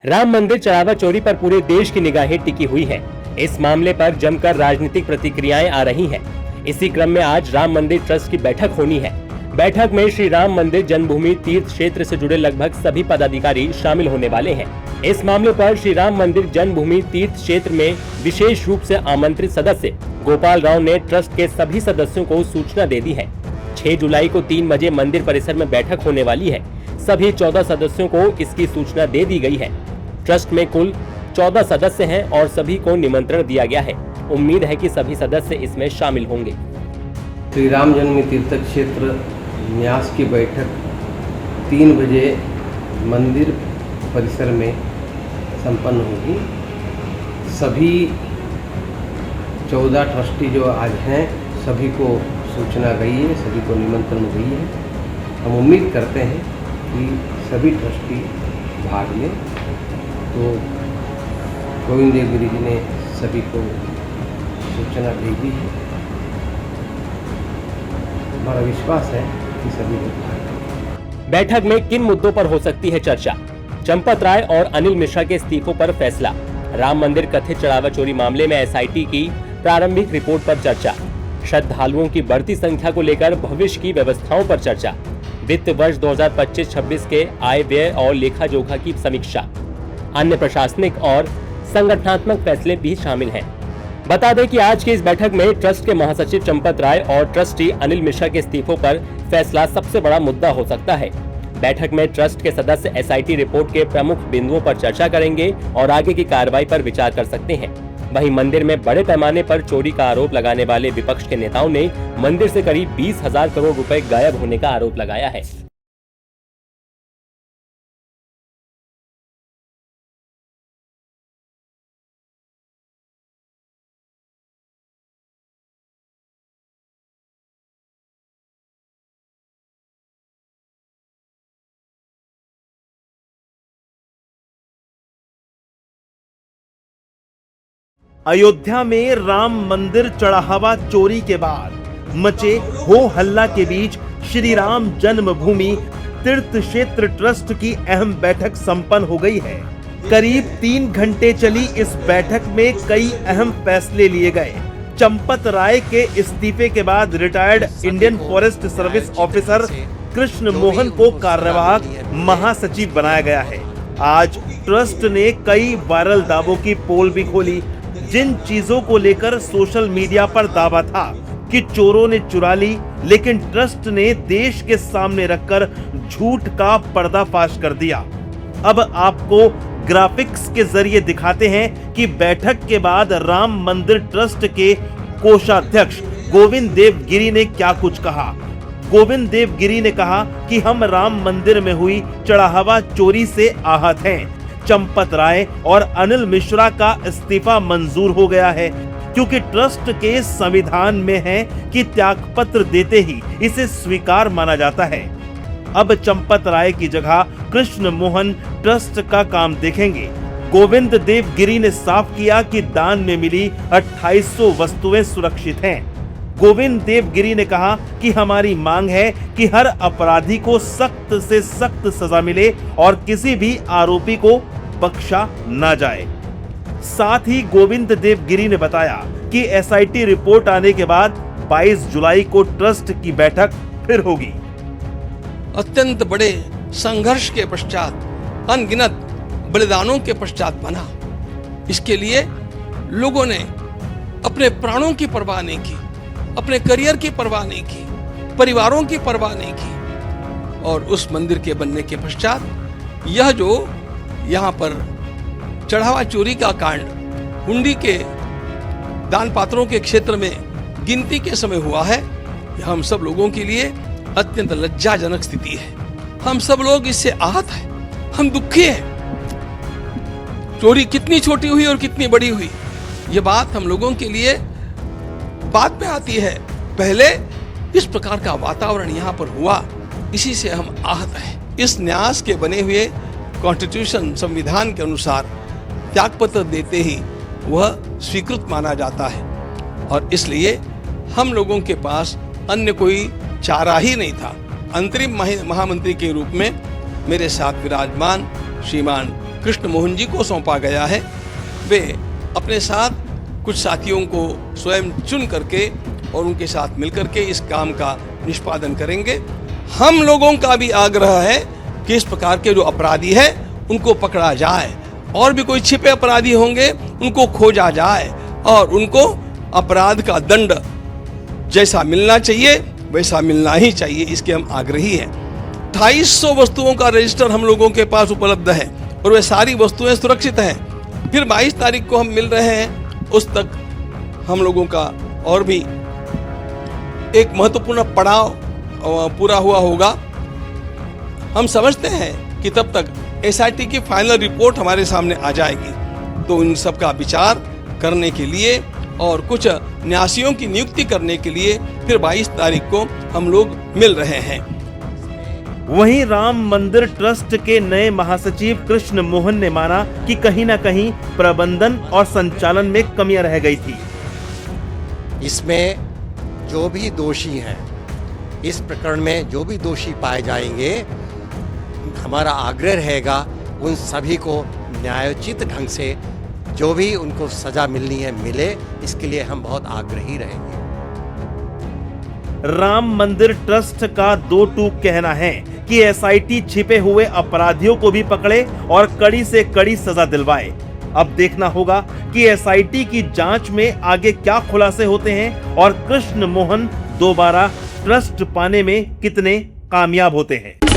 राम मंदिर चढ़ावा चोरी पर पूरे देश की निगाहें टिकी हुई है। इस मामले पर जमकर राजनीतिक प्रतिक्रियाएं आ रही हैं। इसी क्रम में आज राम मंदिर ट्रस्ट की बैठक होनी है। बैठक में श्री राम मंदिर जन्मभूमि तीर्थ क्षेत्र से जुड़े लगभग सभी पदाधिकारी शामिल होने वाले हैं। इस मामले पर श्री राम मंदिर जन्मभूमि तीर्थ क्षेत्र में विशेष रूप से आमंत्रित सदस्य गोपाल राव ने ट्रस्ट के सभी सदस्यों को सूचना दे दी है। 6 जुलाई को 3 बजे मंदिर परिसर में बैठक होने वाली है। सभी 14 सदस्यों को इसकी सूचना दे दी गई है। ट्रस्ट में कुल 14 सदस्य हैं और सभी को निमंत्रण दिया गया है। उम्मीद है कि सभी सदस्य इसमें शामिल होंगे। श्री राम जन्म तीर्थ क्षेत्र न्यास की बैठक 3 बजे मंदिर परिसर में संपन्न होगी। सभी 14 ट्रस्टी जो आज हैं सभी को सूचना गई है, सभी को निमंत्रण गई है। हम उम्मीद करते हैं कि सभी ट्रस्टी भाग लें। तो गोविंद देव गिरी जी ने सभी को सूचना भेजी है। हमारा विश्वास है कि सभी लोग भाग लेंगे। बैठक में किन मुद्दों पर हो सकती है चर्चा? चंपत राय और अनिल मिश्रा के इस्तीफों पर फैसला, राम मंदिर कथित चढ़ावा चोरी मामले में एसआईटी की प्रारंभिक रिपोर्ट पर चर्चा, श्रद्धालुओं की बढ़ती संख्या को लेकर भविष्य की व्यवस्थाओं पर चर्चा, वित्त वर्ष 2025-26 के आय व्यय और लेखा जोखा की समीक्षा, अन्य प्रशासनिक और संगठनात्मक फैसले भी शामिल हैं। बता दें कि आज की इस बैठक में ट्रस्ट के महासचिव चंपत राय और ट्रस्टी अनिल मिश्रा के इस्तीफों पर फैसला सबसे बड़ा मुद्दा हो सकता है। बैठक में ट्रस्ट के सदस्य एसआईटी रिपोर्ट के प्रमुख बिंदुओं पर चर्चा करेंगे और आगे की कार्रवाई पर विचार कर सकते हैं। वहीं मंदिर में बड़े पैमाने पर चोरी का आरोप लगाने वाले विपक्ष के नेताओं ने मंदिर से करीब 20,000 करोड़ रुपए गायब होने का आरोप लगाया है। अयोध्या में राम मंदिर चढ़ावा चोरी के बाद मचे हो हल्ला के बीच श्री राम जन्मभूमि तीर्थ क्षेत्र ट्रस्ट की अहम बैठक संपन्न हो गई है। करीब 3 घंटे चली इस बैठक में कई अहम फैसले लिए गए। चंपत राय के इस्तीफे के बाद retired Indian forest service officer Krishna Mohan को कार्यवाहक महासचिव बनाया गया है। आज ट्रस्ट ने कई वायरल दावों की पोल भी खोली। जिन चीजों को लेकर सोशल मीडिया पर दावा था कि चोरों ने चुरा ली, लेकिन ट्रस्ट ने देश के सामने रखकर झूठ का पर्दाफाश कर दिया। अब आपको ग्राफिक्स के जरिए दिखाते हैं कि बैठक के बाद राम मंदिर ट्रस्ट के कोषाध्यक्ष गोविंद देव गिरी ने क्या कुछ कहा। गोविंद देव गिरी ने कहा कि हम राम मंदिर में हुई चढ़ावा चोरी से आहत हैं। चंपत राय और अनिल मिश्रा का इस्तीफा मंजूर हो गया है, क्योंकि ट्रस्ट के संविधान में है कि त्यागपत्र देते ही इसे स्वीकार माना जाता है। अब चंपत राय की जगह कृष्ण मोहन ट्रस्ट का काम देखेंगे। गोविंद देव गिरी ने साफ किया कि दान में मिली 2800 वस्तुएं सुरक्षित हैं। गोविंद देव गिरी ने कहा कि हमारी मांग है कि हर अपराधी को सख्त से सख्त सजा मिले और किसी भी आरोपी को बख्शा न जाए। साथ ही गोविंद देव गिरी ने बताया कि एसआईटी रिपोर्ट आने के बाद 22 जुलाई को ट्रस्ट की बैठक फिर होगी। अत्यंत बड़े संघर्ष के पश्चात, अनगिनत बलिदानों के पश्चात बना। इसके लिए लोगों ने अपने प्राणों की परवाह नहीं की, अपने करियर की परवाह नहीं की, परिवारों की परवाह नहीं की। और उस मंदिर के बनने के पश्चात यह जो यहाँ पर चढ़ावा चोरी का कांड हुंडी के दान पात्रों के क्षेत्र में गिनती के समय हुआ है, यह हम सब लोगों के लिए अत्यंत लज्जाजनक स्थिति है। हम सब लोग इससे आहत हैं, हम दुखी हैं। चोरी कितनी छोटी हुई और कितनी बड़ी हुई, यह बात हम लोगों के लिए बाद में आती है। पहले इस प्रकार का वातावरण यहाँ पर हुआ, इसी से हम आहत हैं। इस न्यास के बने हुए कॉन्स्टिट्यूशन संविधान के अनुसार त्यागपत्र देते ही वह स्वीकृत माना जाता है और इसलिए हम लोगों के पास अन्य कोई चारा ही नहीं था। अंतरिम महामंत्री के रूप में मेरे साथ विराजमान श्रीमान कृष्ण मोहन जी को सौंपा गया है। वे अपने साथ कुछ साथियों को स्वयं चुन करके और उनके साथ मिलकर के इस काम का निष्पादन करेंगे। हम लोगों का भी आग्रह है कि इस प्रकार के जो अपराधी हैं उनको पकड़ा जाए, और भी कोई छिपे अपराधी होंगे उनको खोजा जाए और उनको अपराध का दंड जैसा मिलना चाहिए वैसा मिलना ही चाहिए, इसके हम आग्रही हैं। 2800 वस्तुओं का रजिस्टर हम लोगों के पास उपलब्ध है और वे सारी वस्तुएं सुरक्षित हैं। फिर 22 तारीख को हम मिल रहे हैं, उस तक हम लोगों का और भी एक महत्वपूर्ण पड़ाव पूरा हुआ होगा। हम समझते हैं कि तब तक एसआईटी की फाइनल रिपोर्ट हमारे सामने आ जाएगी, तो इन सब का विचार करने के लिए और कुछ न्यासियों की नियुक्ति करने के लिए फिर 22 तारीख को हम लोग मिल रहे हैं। वहीं राम मंदिर ट्रस्ट के नए महासचिव कृष्ण मोहन ने माना कि कहीं ना कहीं प्रबंधन और संचालन में कमियां रह गई थी। इसमें जो भी दोषी हैं, इस प्रकरण में जो भी दोषी पाए जाएंगे, हमारा आग्रह रहेगा उन सभी को न्यायोचित ढंग से जो भी उनको सजा मिलनी है मिले, इसके लिए हम बहुत आग्रही रहेंगे। राम मंदिर ट्रस्ट का दो टूक कहना है कि एसआईटी छिपे हुए अपराधियों को भी पकड़े और कड़ी से कड़ी सजा दिलवाए। अब देखना होगा कि एसआईटी की जांच में आगे क्या खुलासे होते हैं और कृष्ण मोहन दोबारा ट्रस्ट पाने में कितने कामयाब होते हैं।